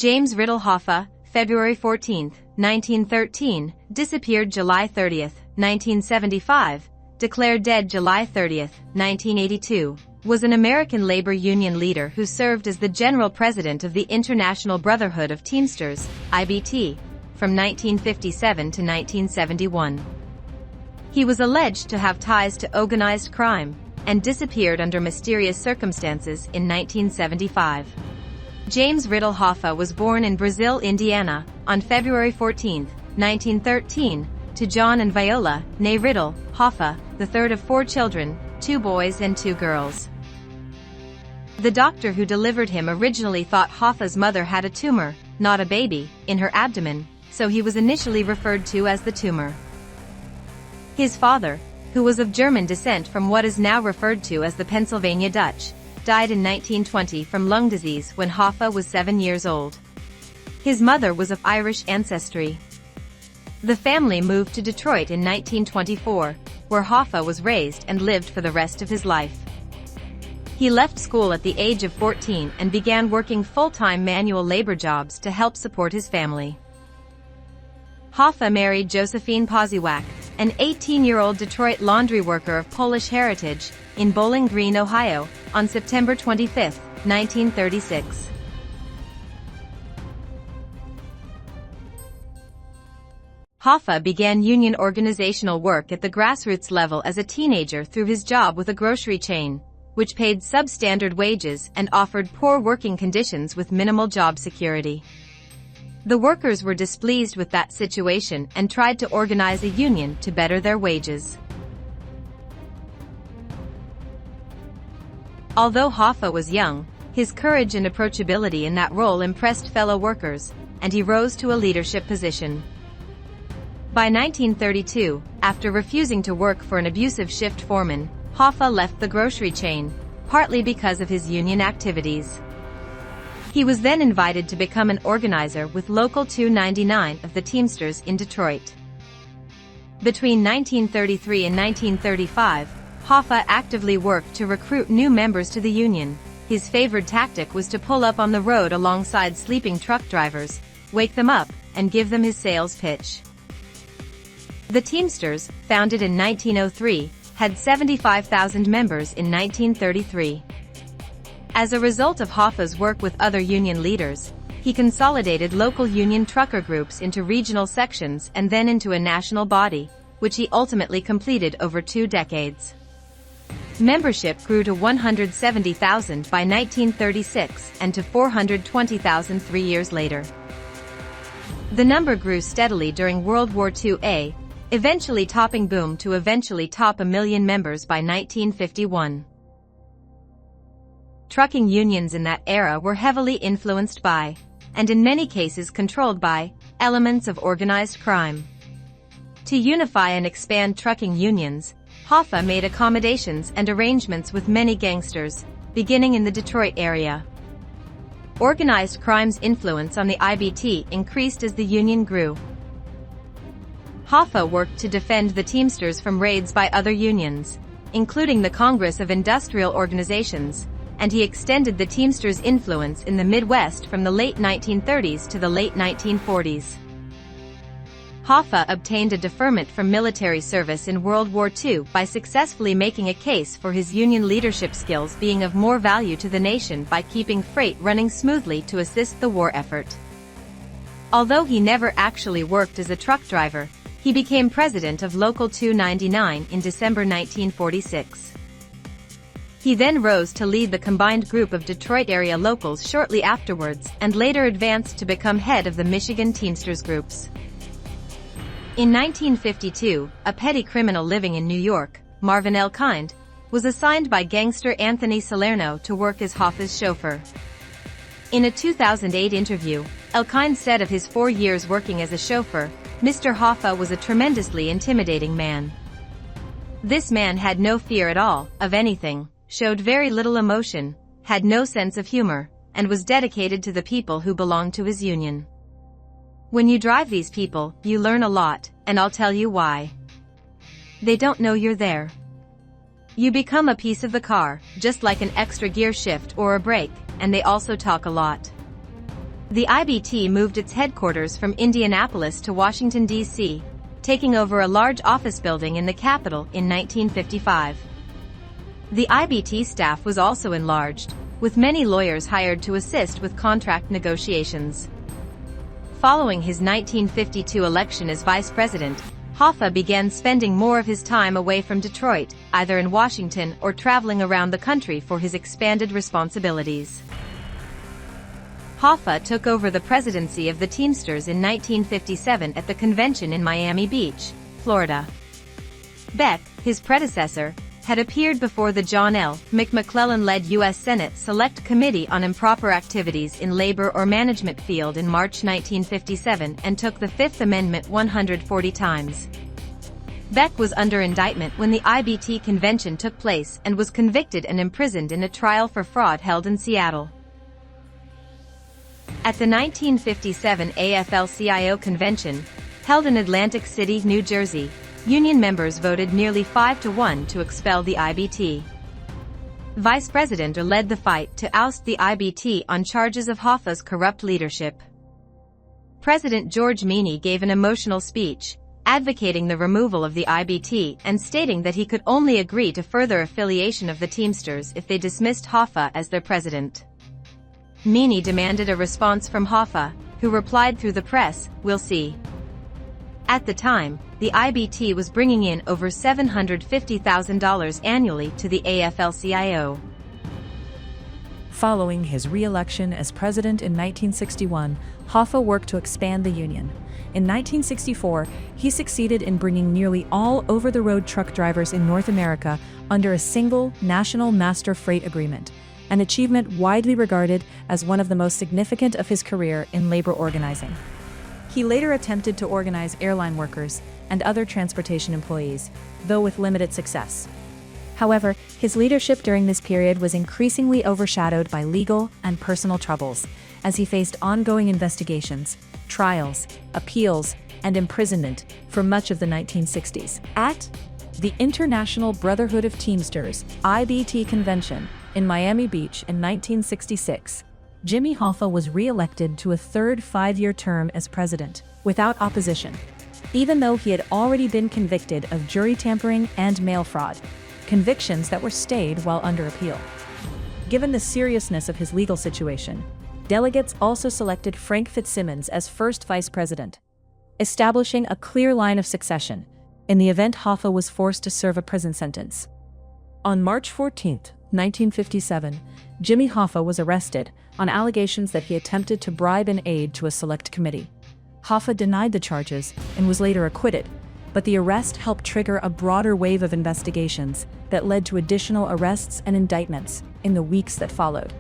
James Riddle Hoffa, February 14, 1913, disappeared July 30, 1975, declared dead July 30, 1982, was an American labor union leader who served as the general president of the International Brotherhood of Teamsters, IBT, from 1957 to 1971. He was alleged to have ties to organized crime, and disappeared under mysterious circumstances in 1975. James Riddle Hoffa was born in Brazil, Indiana, on February 14, 1913, to John and Viola, née Riddle, Hoffa, the third of 4 children, 2 boys and 2 girls. The doctor who delivered him originally thought Hoffa's mother had a tumor, not a baby, in her abdomen, so he was initially referred to as the tumor. His father, who was of German descent from what is now referred to as the Pennsylvania Dutch, died in 1920 from lung disease when Hoffa was 7 years old. His mother was of Irish ancestry. The family moved to Detroit in 1924, where Hoffa was raised and lived for the rest of his life. He left school at the age of 14 and began working full-time manual labor jobs to help support his family. Hoffa married Josephine Poziewak, an 18-year-old Detroit laundry worker of Polish heritage, in Bowling Green, Ohio, on September 25, 1936. Hoffa began union organizational work at the grassroots level as a teenager through his job with a grocery chain, which paid substandard wages and offered poor working conditions with minimal job security. The workers were displeased with that situation and tried to organize a union to better their wages. Although Hoffa was young, his courage and approachability in that role impressed fellow workers, and he rose to a leadership position. By 1932, after refusing to work for an abusive shift foreman, Hoffa left the grocery chain, partly because of his union activities. He was then invited to become an organizer with Local 299 of the Teamsters in Detroit. Between 1933 and 1935, Hoffa actively worked to recruit new members to the union. His favored tactic was to pull up on the road alongside sleeping truck drivers, wake them up, and give them his sales pitch. The Teamsters, founded in 1903, had 75,000 members in 1933. As a result of Hoffa's work with other union leaders, he consolidated local union trucker groups into regional sections and then into a national body, which he ultimately completed over 2 decades. Membership grew to 170,000 by 1936 and to 420,000 3 years later. The number grew steadily during World War II, eventually topping boom to eventually top 1 million members by 1951. Trucking unions in that era were heavily influenced by, and in many cases controlled by, elements of organized crime. To unify and expand trucking unions, Hoffa made accommodations and arrangements with many gangsters, beginning in the Detroit area. Organized crime's influence on the IBT increased as the union grew. Hoffa worked to defend the Teamsters from raids by other unions, including the Congress of Industrial Organizations, and he extended the Teamsters' influence in the Midwest from the late 1930s to the late 1940s. Hoffa obtained a deferment from military service in World War II by successfully making a case for his union leadership skills being of more value to the nation by keeping freight running smoothly to assist the war effort. Although he never actually worked as a truck driver, he became president of Local 299 in December 1946. He then rose to lead the combined group of Detroit area locals shortly afterwards and later advanced to become head of the Michigan Teamsters groups. In 1952, a petty criminal living in New York, Marvin L. Kind, was assigned by gangster Anthony Salerno to work as Hoffa's chauffeur. In a 2008 interview, Elkind said of his 4 years working as a chauffeur, "Mr. Hoffa was a tremendously intimidating man. This man had no fear at all, of anything, showed very little emotion, had no sense of humor, and was dedicated to the people who belonged to his union. When you drive these people, you learn a lot, and I'll tell you why. They don't know you're there. You become a piece of the car, just like an extra gear shift or a brake, and they also talk a lot. The IBT moved its headquarters from Indianapolis to Washington, D.C., taking over a large office building in the capital in 1955. The IBT staff was also enlarged, with many lawyers hired to assist with contract negotiations. Following his 1952 election as vice president, Hoffa began spending more of his time away from Detroit, either in Washington or traveling around the country for his expanded responsibilities. Hoffa took over the presidency of the Teamsters in 1957 at the convention in Miami Beach, Florida. Beck, his predecessor, had appeared before the John L. McClellan-led U.S. Senate Select Committee on Improper Activities in Labor or Management field in March 1957 and took the Fifth Amendment 140 times. Beck was under indictment when the IBT convention took place and was convicted and imprisoned in a trial for fraud held in Seattle. At the 1957 AFL-CIO convention, held in Atlantic City, New Jersey, union members voted nearly 5-1 to expel the IBT. Vice President led the fight to oust the IBT on charges of Hoffa's corrupt leadership. President George Meany gave an emotional speech, advocating the removal of the IBT and stating that he could only agree to further affiliation of the Teamsters if they dismissed Hoffa as their president. Meany demanded a response from Hoffa, who replied through the press, "We'll see." At the time, the IBT was bringing in over $750,000 annually to the AFL-CIO. Following his re-election as president in 1961, Hoffa worked to expand the union. In 1964, he succeeded in bringing nearly all over-the-road truck drivers in North America under a single national master freight agreement, an achievement widely regarded as one of the most significant of his career in labor organizing. He later attempted to organize airline workers and other transportation employees, though with limited success. However, his leadership during this period was increasingly overshadowed by legal and personal troubles, as he faced ongoing investigations, trials, appeals, and imprisonment for much of the 1960s. At the International Brotherhood of Teamsters (IBT) convention in Miami Beach in 1966, Jimmy Hoffa was re-elected to a third five-year term as president, without opposition, even though he had already been convicted of jury tampering and mail fraud, convictions that were stayed while under appeal. Given the seriousness of his legal situation, delegates also selected Frank Fitzsimmons as first vice president, establishing a clear line of succession in the event Hoffa was forced to serve a prison sentence. On March 14, 1957, Jimmy Hoffa was arrested on allegations that he attempted to bribe an aide to a select committee. Hoffa denied the charges and was later acquitted, but the arrest helped trigger a broader wave of investigations that led to additional arrests and indictments in the weeks that followed.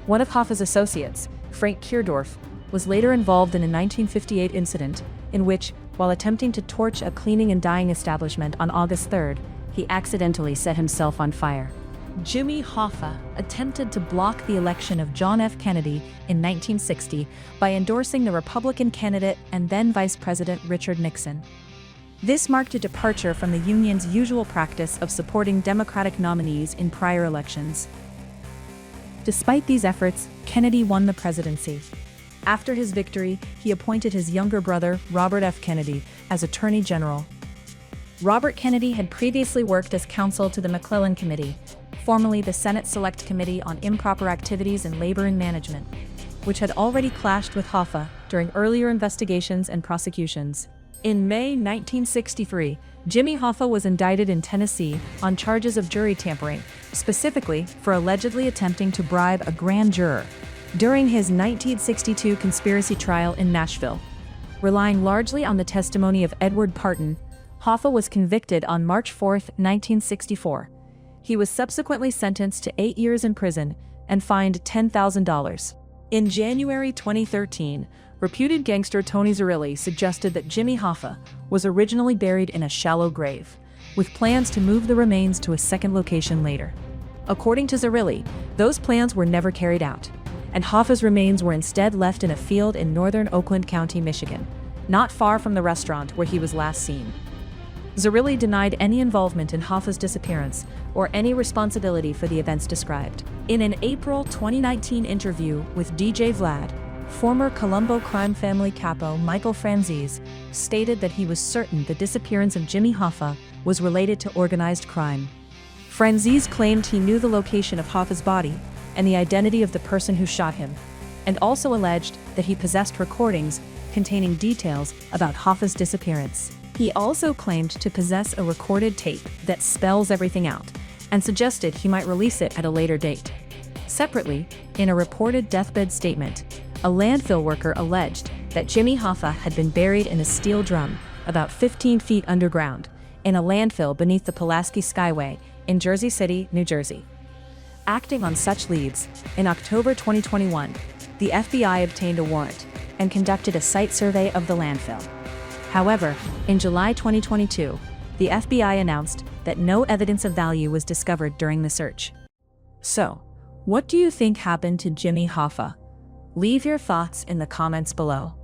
One of Hoffa's associates, Frank Kierdorf, was later involved in a 1958 incident in which, while attempting to torch a cleaning and dyeing establishment on August 3rd, he accidentally set himself on fire. Jimmy Hoffa attempted to block the election of John F. Kennedy in 1960 by endorsing the Republican candidate and then Vice President Richard Nixon. This marked a departure from the union's usual practice of supporting Democratic nominees in prior elections. Despite these efforts, Kennedy won the presidency. After his victory, he appointed his younger brother, Robert F. Kennedy, as Attorney General. Robert Kennedy had previously worked as counsel to the McClellan Committee, formerly the Senate Select Committee on Improper Activities in Labor and Management, which had already clashed with Hoffa during earlier investigations and prosecutions. In May 1963, Jimmy Hoffa was indicted in Tennessee on charges of jury tampering, specifically for allegedly attempting to bribe a grand juror during his 1962 conspiracy trial in Nashville. Relying largely on the testimony of Edward Parton, Hoffa was convicted on March 4, 1964. He was subsequently sentenced to 8 years in prison and fined $10,000. In January 2013, reputed gangster Tony Zerilli suggested that Jimmy Hoffa was originally buried in a shallow grave, with plans to move the remains to a second location later. According to Zerilli, those plans were never carried out, and Hoffa's remains were instead left in a field in northern Oakland County, Michigan, not far from the restaurant where he was last seen. Zerilli denied any involvement in Hoffa's disappearance or any responsibility for the events described. In an April 2019 interview with DJ Vlad, Former Colombo crime family capo Michael Franzese stated that he was certain the disappearance of Jimmy Hoffa was related to organized crime. Franzese claimed he knew the location of Hoffa's body and the identity of the person who shot him, and also alleged that he possessed recordings containing details about Hoffa's disappearance. He also claimed to possess a recorded tape that spells everything out, and suggested he might release it at a later date. Separately, in a reported deathbed statement, a landfill worker alleged that Jimmy Hoffa had been buried in a steel drum about 15 feet underground in a landfill beneath the Pulaski Skyway in Jersey City, New Jersey. Acting on such leads, in October 2021, the FBI obtained a warrant and conducted a site survey of the landfill. However, in July 2022, the FBI announced that no evidence of value was discovered during the search. So, what do you think happened to Jimmy Hoffa? Leave your thoughts in the comments below.